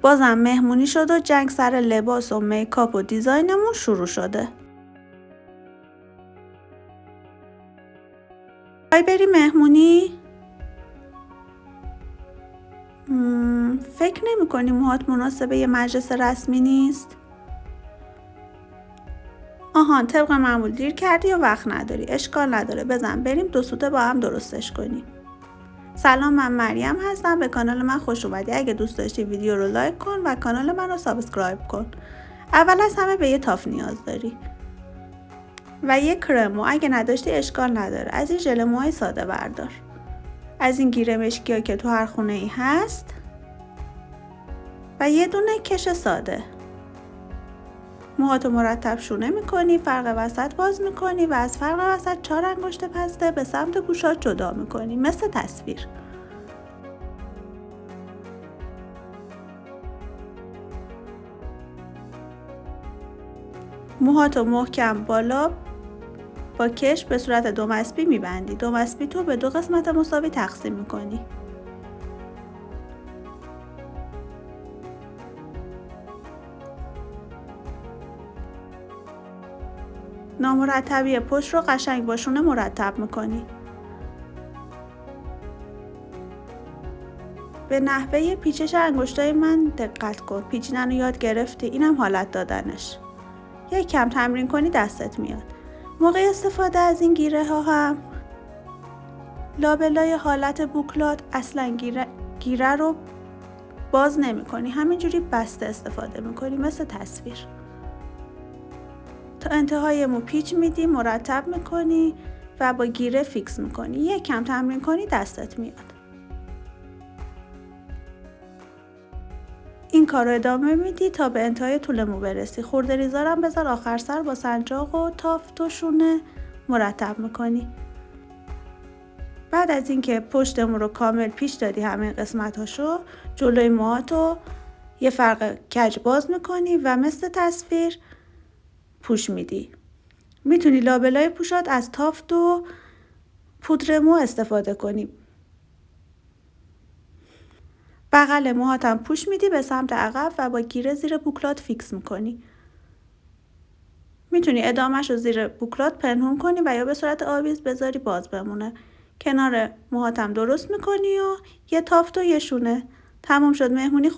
بازم مهمونی شد و جنگ سر لباس و میکاپ و دیزاینمون شروع شده. خواهی بری مهمونی؟ فکر نمی کنی موهات مناسب یه مجلس رسمی نیست؟ آهان، طبق معمول دیر کردی یا وقت نداری؟ اشکال نداره، بزن بریم 2 سوته با هم درستش کنیم. سلام، من مریم هستم. به کانال من خوش اومدی. اگه دوست داشتی ویدیو رو لایک کن و کانال من رو سابسکرایب کن. اول از همه به یه تاف نیاز داری و یه کرمو. اگه نداشتی اشکال نداره، از این ژل موهای ساده بردار. از این گیره مشکی که تو هر خونه ای هست و یه دونه کش ساده. موهاتو مرتب شونه میکنی، فرق وسط باز میکنی و از فرق وسط 4 انگشت پسته به سمت گوشات جدا میکنی، مثل تصویر. موهاتو محکم بالا با کش به صورت دومسبی میبندی. دومسبی تو به 2 قسمت مساوی تقسیم میکنی. نامرتبی پشت رو قشنگ با شونه مرتب میکنی. به نحوه پیچش انگشتای من دقت کن. پیچیدن رو یاد گرفتی، اینم حالت دادنش. یک کم تمرین کنی دستت میاد. موقع استفاده از این گیره ها هم لابلای حالت بوکلات اصلا گیره رو باز نمی کنی، همینجوری بسته استفاده میکنی، مثل تصویر. تا انتهای مو پیچ میدی، مرتب میکنی و با گیره فیکس میکنی. یک کم تمرین کنی دستت میاد. این کار رو ادامه میدی تا به انتهای طول مو برسی. خورده ریزارم بذار آخر سر با سنجاق و تافت و شونه مرتب میکنی. بعد از اینکه پشت مو رو کامل پیچ دادی همه قسمتاشو، جلوی موهاتو یه فرق کج باز میکنی و مثل تصویر پوش میدی. میتونی لابلای پوشات از تافت و پودر مو استفاده کنی. بغل موهاتم پوش میدی به سمت عقب و با گیره زیر بوکلات فیکس میکنی. میتونی ادامهش رو زیر بوکلات پنهون کنی و یا به صورت آویز بذاری باز بمونه. کنار موهاتم درست میکنی و یه تافت و یه شونه. تموم شد. مهمونی